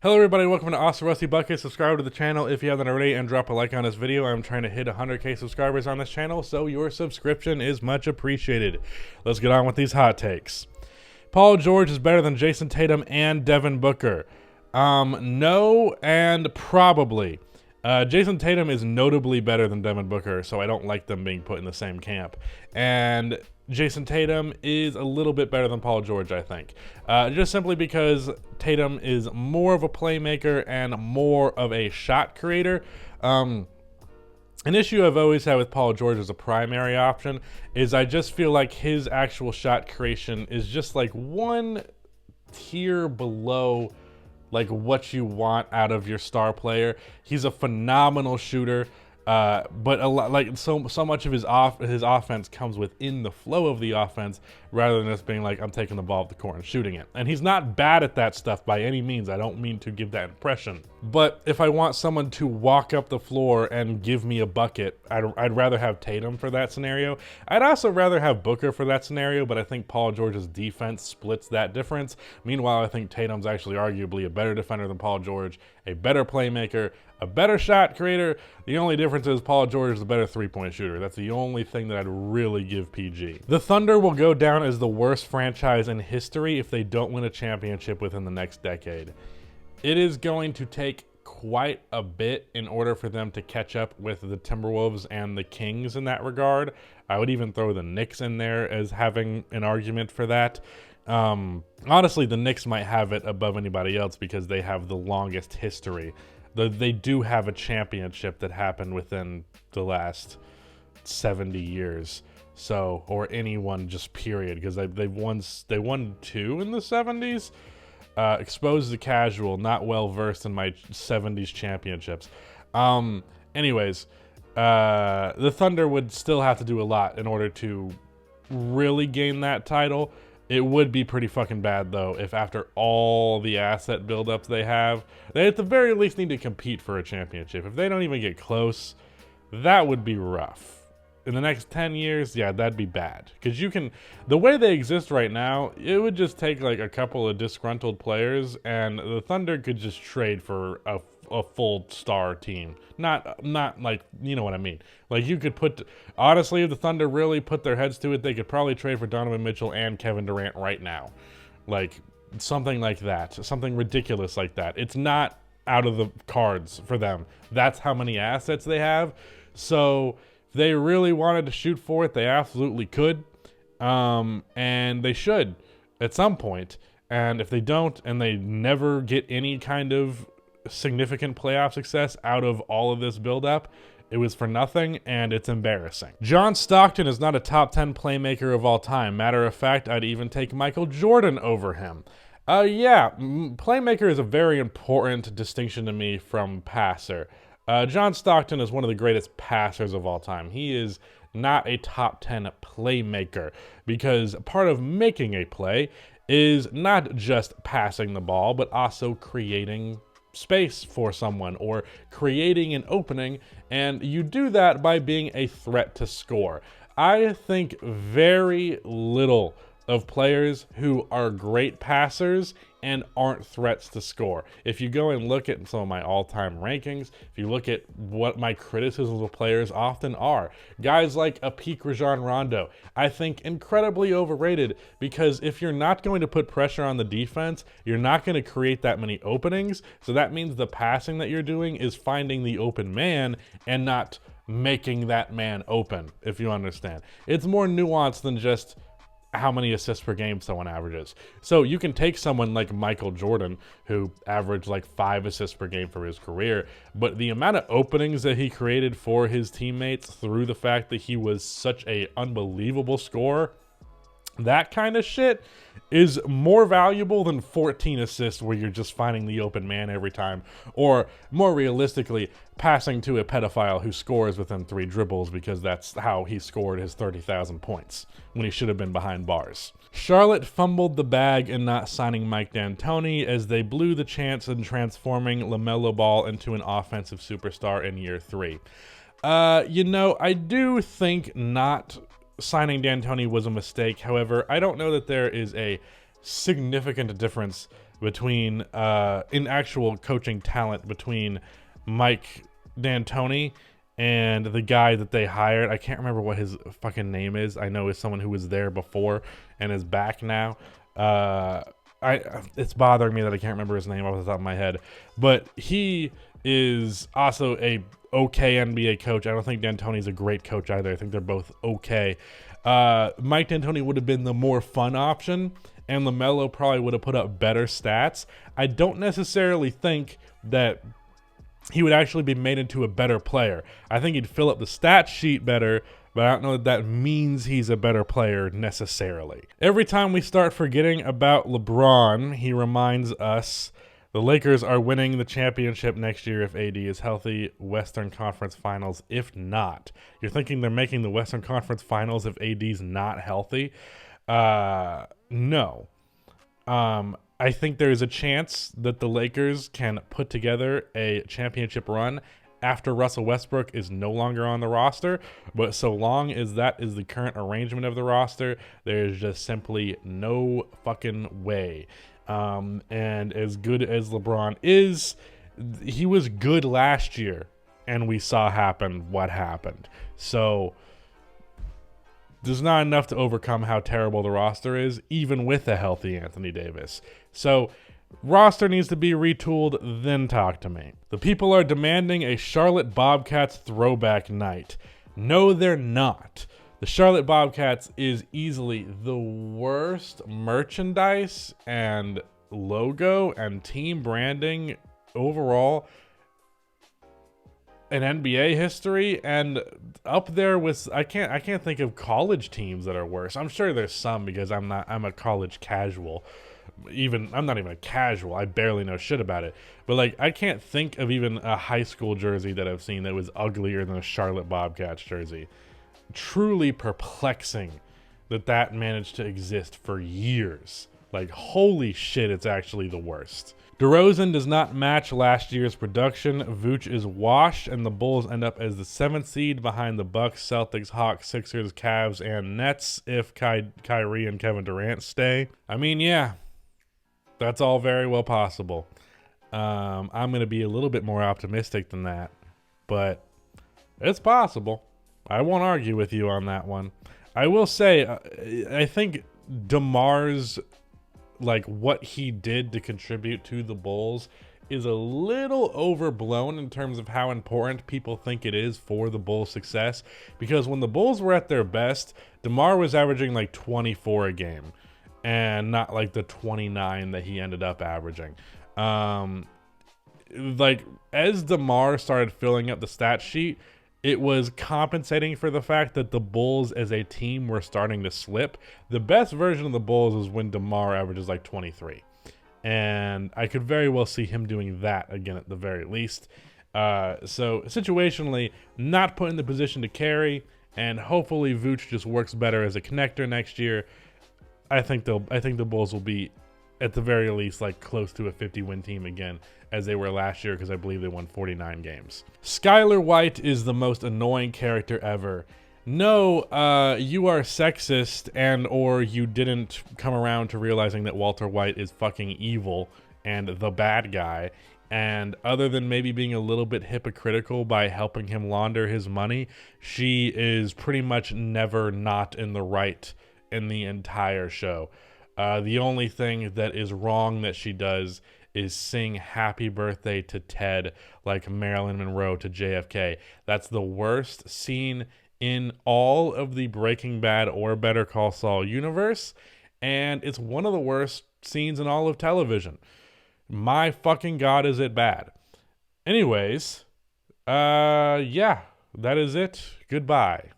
Hello everybody, welcome to Awesome Rusty Bucket. Subscribe to the channel if you haven't already and drop a like on this video. I'm trying to hit 100k subscribers on this channel, so your subscription is much appreciated. Let's get on with these hot takes. Paul George is better than Jason Tatum and Devin Booker. No and probably. Jason Tatum is notably better than Devin Booker, so I don't like them being put in the same camp. And Jason Tatum is a little bit better than Paul George, I think. Just simply because Tatum is more of a playmaker and more of a shot creator. An issue I've always had with Paul George as a primary option is I just feel like his actual shot creation is just like one tier below like what you want out of your star player. He's a phenomenal shooter, but a lot, like so much of his offense comes within the flow of the offense rather than just being like, I'm taking the ball off the court and shooting it. And he's not bad at that stuff by any means. I don't mean to give that impression. But if I want someone to walk up the floor and give me a bucket, I'd rather have Tatum for that scenario. I'd also rather have Booker for that scenario, but I think Paul George's defense splits that difference. Meanwhile, I think Tatum's actually arguably a better defender than Paul George, a better playmaker, a better shot creator. The only difference is Paul George is a better three-point shooter. That's the only thing that I'd really give PG. The Thunder will go down as the worst franchise in history if they don't win a championship within the next decade. It is going to take quite a bit in order for them to catch up with the Timberwolves and the Kings in that regard. I would even throw the Knicks in there as having an argument for that. Honestly, the Knicks might have it above anybody else because they have the longest history. They do have a championship that happened within the last 70 years. So, or anyone just period, because they won two in the 70s. Exposed to casual, not well versed in my 70s championships. Anyways, the Thunder would still have to do a lot in order to really gain that title. It would be pretty fucking bad, though, if after all the asset buildups they have, they at the very least need to compete for a championship. If they don't even get close, that would be rough. In the next 10 years, yeah, that'd be bad. Because you can, the way they exist right now, it would just take like a couple of disgruntled players, and the Thunder could just trade for a full star team. Not like, you know what I mean. Like you could put, honestly, if the Thunder really put their heads to it, they could probably trade for Donovan Mitchell and Kevin Durant right now. Like something like that, something ridiculous like that. It's not out of the cards for them. That's how many assets they have. So if they really wanted to shoot for it, they absolutely could. And they should at some point. And if they don't, and they never get any kind of significant playoff success out of all of this buildup, it was for nothing, and it's embarrassing. John Stockton is not a top 10 playmaker of all time. Matter of fact, I'd even take Michael Jordan over him. Yeah, playmaker is a very important distinction to me from passer. John Stockton is one of the greatest passers of all time. He is not a top 10 playmaker because part of making a play is not just passing the ball, but also creating space for someone or creating an opening, and you do that by being a threat to score. I think very little of players who are great passers and aren't threats to score. If you go and look at some of my all-time rankings, if you look at what my criticisms of players often are, guys like a peak Rajon Rondo, I think incredibly overrated, because if you're not going to put pressure on the defense, you're not going to create that many openings, so that means the passing that you're doing is finding the open man and not making that man open, if you understand. It's more nuanced than just how many assists per game someone averages. So you can take someone like Michael Jordan, who averaged like 5 assists per game for his career, but the amount of openings that he created for his teammates through the fact that he was such a unbelievable scorer, that kind of shit is more valuable than 14 assists where you're just finding the open man every time, or more realistically, passing to a pedophile who scores within 3 dribbles because that's how he scored his 30,000 points when he should have been behind bars. Charlotte fumbled the bag in not signing Mike D'Antoni as they blew the chance in transforming LaMelo Ball into an offensive superstar in year 3. You know, I do think not signing D'Antoni was a mistake. However, I don't know that there is a significant difference between in actual coaching talent between Mike D'Antoni and the guy that they hired. I can't remember what his fucking name is. I know it's someone who was there before and is back now. It's bothering me that I can't remember his name off the top of my head, but he is also a okay NBA coach. I don't think D'Antoni's a great coach either. I think they're both okay. Mike D'Antoni would have been the more fun option, and LaMelo probably would have put up better stats. I don't necessarily think that he would actually be made into a better player. I think he'd fill up the stat sheet better, but I don't know that means he's a better player necessarily. Every time we start forgetting about LeBron, he reminds us the Lakers are winning the championship next year if AD is healthy. Western Conference Finals if not. You're thinking they're making the Western Conference Finals if AD's not healthy? No. I think there's a chance that the Lakers can put together a championship run after Russell Westbrook is no longer on the roster, but so long as that is the current arrangement of the roster, there's just simply no fucking way. And as good as LeBron is, he was good last year, and we saw what happened. So there's not enough to overcome how terrible the roster is, even with a healthy Anthony Davis. So roster needs to be retooled, then talk to me. The people are demanding a Charlotte Bobcats throwback night. No, they're not. The Charlotte Bobcats is easily the worst merchandise and logo and team branding overall in NBA history, and up there with I can't think of college teams that are worse. I'm sure there's some because I'm a college casual. I'm not even a casual. I barely know shit about it. But like I can't think of even a high school jersey that I've seen that was uglier than a Charlotte Bobcats jersey. Truly perplexing that managed to exist for years. Like holy shit, it's actually the worst. DeRozan does not match last year's production. Vooch is washed, and the Bulls end up as the 7th seed behind the Bucks, Celtics, Hawks, Sixers, Cavs, and Nets if Kyrie and Kevin Durant stay. I mean, yeah, that's all very well possible. I'm going to be a little bit more optimistic than that, but it's possible. I won't argue with you on that one. I will say, I think DeMar's like what he did to contribute to the Bulls is a little overblown in terms of how important people think it is for the Bulls' success. Because when the Bulls were at their best, DeMar was averaging like 24 a game and not like the 29 that he ended up averaging. Like as DeMar started filling up the stat sheet, it was compensating for the fact that the Bulls as a team were starting to slip. The best version of the Bulls is when DeMar averages like 23. And I could very well see him doing that again at the very least. So situationally, not put in the position to carry, and hopefully Vooch just works better as a connector next year. I think the Bulls will be at the very least like close to a 50-win team again, as they were last year, because I believe they won 49 games. Skylar White is the most annoying character ever. No, you are sexist, and or you didn't come around to realizing that Walter White is fucking evil and the bad guy. And other than maybe being a little bit hypocritical by helping him launder his money, she is pretty much never not in the right in the entire show. The only thing that is wrong that she does is sing happy birthday to Ted like Marilyn Monroe to JFK. That's the worst scene in all of the Breaking Bad or Better Call Saul universe, and it's one of the worst scenes in all of television. My fucking God, is it bad. Anyways, yeah, that is it. Goodbye.